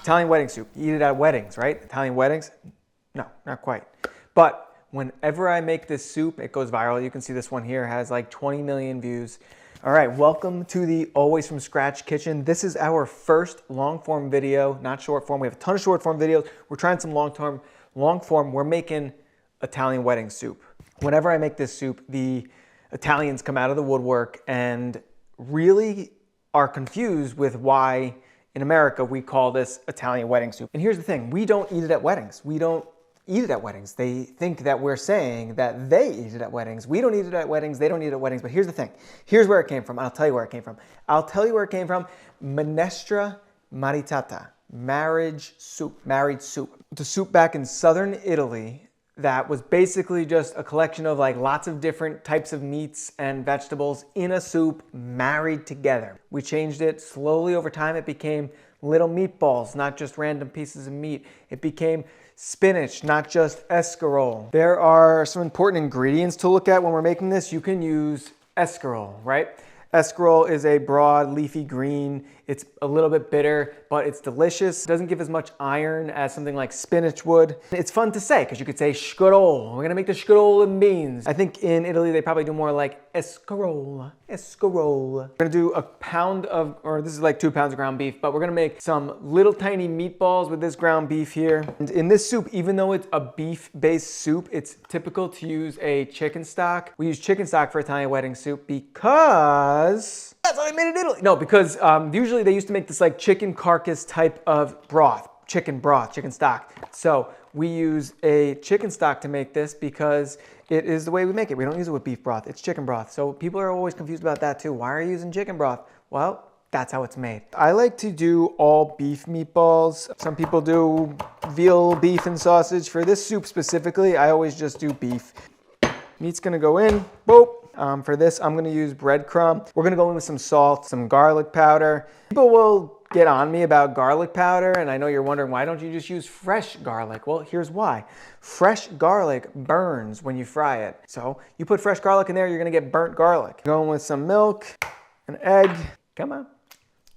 Italian wedding soup. You eat it at weddings, right? Italian weddings? No, not quite. But whenever I make this soup, it goes viral. You can see this one here has like 20 million views. All right, welcome to the Always From Scratch kitchen. This is our first long form video, not short form. We have a ton of short form videos. We're trying some long form. We're making Italian wedding soup. Whenever I make this soup, the Italians come out of the woodwork and really are confused with why in America we call this Italian wedding soup. And here's the thing, we don't eat it at weddings. We don't eat it at weddings. They think that we're saying that they eat it at weddings. We don't eat it at weddings. They don't eat it at weddings. But here's the thing. Here's where it came from. I'll tell you where it came from. I'll tell you where it came from. Minestra maritata, marriage soup, married soup. The soup back in southern Italy that was basically just a collection of like lots of different types of meats and vegetables in a soup married together. We changed it slowly over time. It became little meatballs, not just random pieces of meat. It became spinach, not just escarole. There are some important ingredients to look at when we're making this. You can use escarole, right? Escarole is a broad, leafy green. It's a little bit bitter, but it's delicious. It doesn't give as much iron as something like spinach would. It's fun to say because you could say scarole. We're gonna make the scarole and beans. I think in Italy they probably do more like escarole, escarole. We're gonna do a pound of, or this is like 2 pounds of ground beef, but we're gonna make some little tiny meatballs with this ground beef here. And in this soup, even though it's a beef-based soup, it's typical to use a chicken stock. We use chicken stock for Italian wedding soup because that's how they made it in Italy. No, because usually they used to make this like chicken carcass type of broth, chicken stock. So we use a chicken stock to make this because it is the way we make it. We don't use it with beef broth, it's chicken broth. So people are always confused about that too. Why are you using chicken broth? Well, that's how it's made. I like to do all beef meatballs. Some people do veal, beef, and sausage. For this soup specifically, I always just do beef. Meat's gonna go in, boop. For this, I'm gonna use breadcrumb. We're gonna go in with some salt, some garlic powder. People will get on me about garlic powder, and I know you're wondering, why don't you just use fresh garlic? Well, here's why. Fresh garlic burns when you fry it. So you put fresh garlic in there, you're gonna get burnt garlic. Going with some milk, an egg, come on.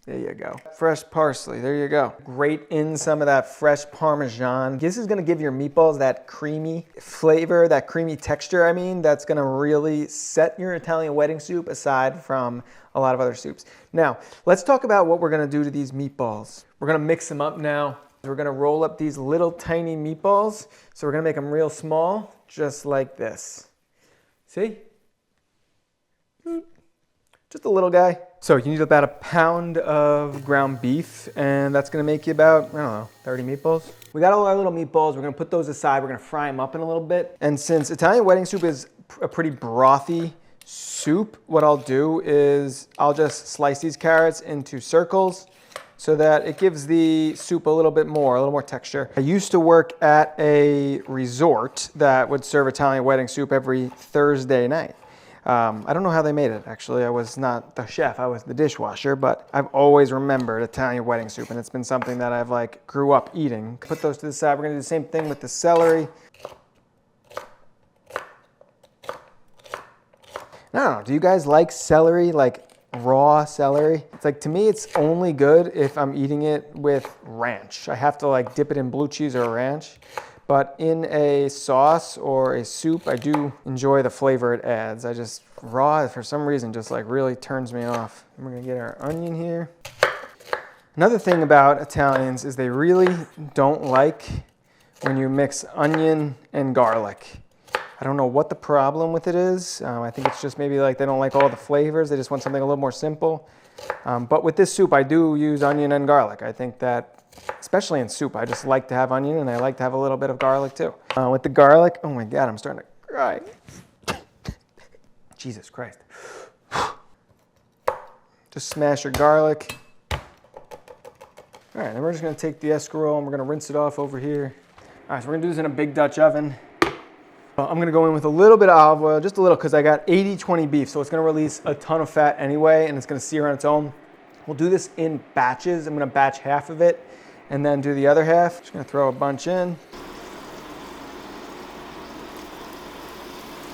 There you go. Fresh parsley, there you go. Grate in some of that fresh Parmesan. This is gonna give your meatballs that creamy flavor, that creamy texture, that's gonna really set your Italian wedding soup aside from a lot of other soups. Now, let's talk about what we're gonna do to these meatballs. We're gonna mix them up now. We're gonna roll up these little tiny meatballs. So we're gonna make them real small, just like this. See? Just a little guy. So you need about a pound of ground beef, and that's gonna make you about, I don't know, 30 meatballs. We got all our little meatballs. We're gonna put those aside. We're gonna fry them up in a little bit. And since Italian wedding soup is a pretty brothy soup, what I'll do is I'll just slice these carrots into circles so that it gives the soup a little more texture. I used to work at a resort that would serve Italian wedding soup every Thursday night. I don't know how they made it, actually. I was not the chef, I was the dishwasher, but I've always remembered Italian wedding soup, and it's been something that I've like grew up eating. Put those to the side. We're gonna do the same thing with the celery. I don't know, do you guys like celery, like raw celery? It's like, to me, it's only good if I'm eating it with ranch. I have to like dip it in blue cheese or ranch. But in a sauce or a soup, I do enjoy the flavor it adds. I just, raw, for some reason, just like really turns me off. And we're gonna get our onion here. Another thing about Italians is they really don't like when you mix onion and garlic. I don't know what the problem with it is. I think it's just maybe like they don't like all the flavors. They just want something a little more simple. But with this soup, I do use onion and garlic. I think that, especially in soup, I just like to have onion, and I like to have a little bit of garlic too. With the garlic, oh my God, I'm starting to cry. Jesus Christ. Just smash your garlic. All right, then we're just gonna take the escarole and we're gonna rinse it off over here. All right, so we're gonna do this in a big Dutch oven. I'm gonna go in with a little bit of olive oil, just a little, because I got 80-20 beef, so it's gonna release a ton of fat anyway, and it's gonna sear on its own. We'll do this in batches. I'm gonna batch half of it and then do the other half. Just gonna throw a bunch in.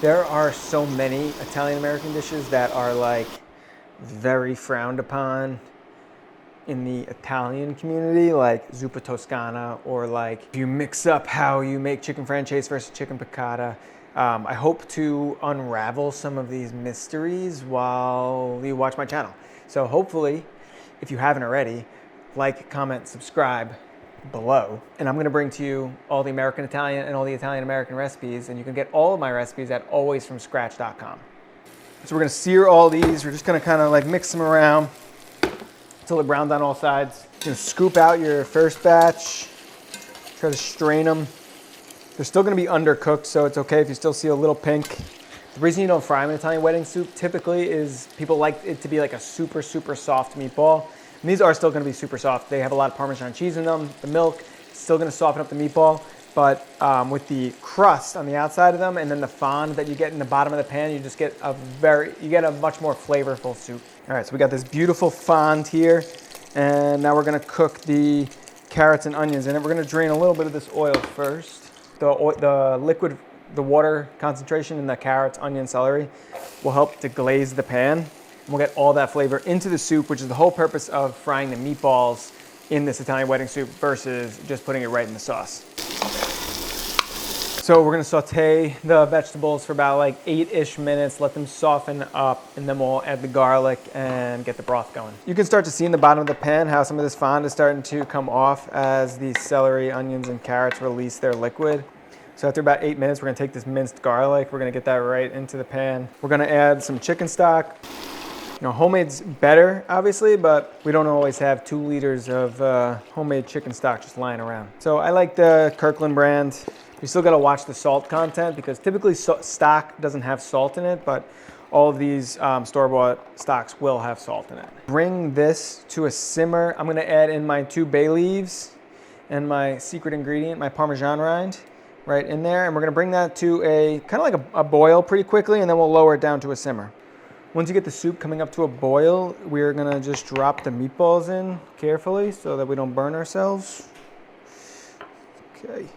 There are so many Italian American dishes that are like very frowned upon in the Italian community, like zuppa toscana, or like if you mix up how you make chicken francese versus chicken piccata. I hope to unravel some of these mysteries while you watch my channel. So hopefully, if you haven't already, like, comment, subscribe below. And I'm gonna bring to you all the American Italian and all the Italian American recipes, and you can get all of my recipes at alwaysfromscratch.com. So we're gonna sear all these. We're just gonna kind of like mix them around until they're browned on all sides. You're gonna scoop out your first batch, try to strain them. They're still gonna be undercooked, so it's okay if you still see a little pink. The reason you don't fry them in Italian wedding soup typically is people like it to be like a super, super soft meatball. And these are still gonna be super soft. They have a lot of Parmesan cheese in them. The milk is still gonna soften up the meatball, but with the crust on the outside of them and then the fond that you get in the bottom of the pan, you just get a much more flavorful soup. All right, so we got this beautiful fond here, and now we're gonna cook the carrots and onions in it. We're gonna drain a little bit of this oil first. The liquid, the water concentration in the carrots, onion, celery will help to glaze the pan. And we'll get all that flavor into the soup, which is the whole purpose of frying the meatballs in this Italian wedding soup versus just putting it right in the sauce. So we're gonna saute the vegetables for about like 8-ish minutes, let them soften up, and then we'll add the garlic and get the broth going. You can start to see in the bottom of the pan how some of this fond is starting to come off as the celery, onions, and carrots release their liquid. So after about 8 minutes, we're gonna take this minced garlic, we're gonna get that right into the pan. We're gonna add some chicken stock. You know, homemade's better, obviously, but we don't always have 2 liters of homemade chicken stock just lying around. So I like the Kirkland brand. You still gotta watch the salt content because typically stock doesn't have salt in it, but all of these store-bought stocks will have salt in it. Bring this to a simmer. I'm gonna add in my 2 bay leaves and my secret ingredient, my Parmesan rind, right in there. And we're gonna bring that to a kind of like a boil pretty quickly, and then we'll lower it down to a simmer. Once you get the soup coming up to a boil, we're gonna just drop the meatballs in carefully so that we don't burn ourselves. Okay.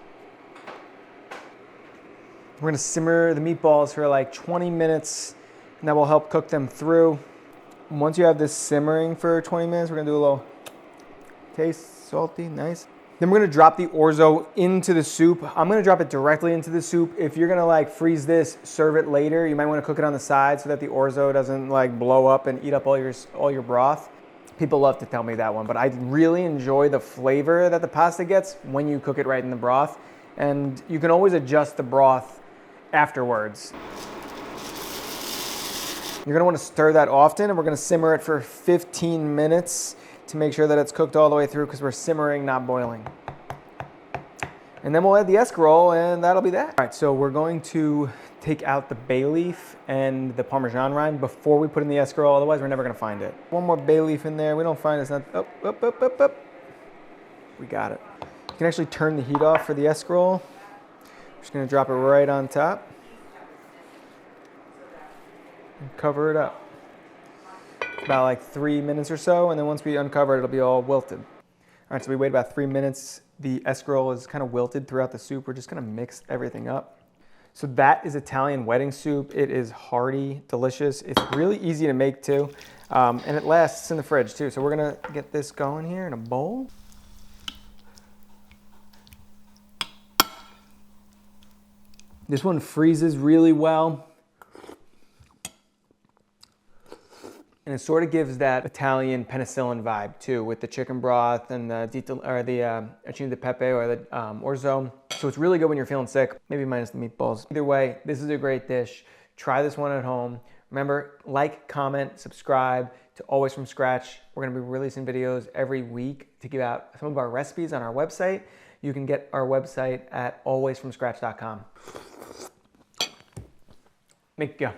We're gonna simmer the meatballs for like 20 minutes, and that will help cook them through. And once you have this simmering for 20 minutes, we're gonna do a little taste, salty, nice. Then we're gonna drop the orzo into the soup. I'm gonna drop it directly into the soup. If you're gonna like freeze this, serve it later, you might wanna cook it on the side so that the orzo doesn't like blow up and eat up all your broth. People love to tell me that one, but I really enjoy the flavor that the pasta gets when you cook it right in the broth. And you can always adjust the broth afterwards. You're gonna wanna stir that often, and we're gonna simmer it for 15 minutes to make sure that it's cooked all the way through because we're simmering, not boiling. And then we'll add the escarole, and that'll be that. All right, so we're going to take out the bay leaf and the Parmesan rind before we put in the escarole, otherwise we're never gonna find it. One more bay leaf in there. We don't find it, it's not, up. We got it. You can actually turn the heat off for the escarole. Just gonna drop it right on top and cover it up. About like 3 minutes or so, and then once we uncover it, it'll be all wilted. All right, so we wait about 3 minutes. The escarole is kind of wilted throughout the soup. We're just gonna mix everything up. So that is Italian wedding soup. It is hearty, delicious. It's really easy to make too, and it lasts in the fridge too. So we're gonna get this going here in a bowl. This one freezes really well. And it sort of gives that Italian penicillin vibe too, with the chicken broth and the acino di pepe or the orzo. So it's really good when you're feeling sick, maybe minus the meatballs. Either way, this is a great dish. Try this one at home. Remember, like, comment, subscribe to Always From Scratch. We're gonna be releasing videos every week to give out some of our recipes on our website. You can get our website at alwaysfromscratch.com. Make it go.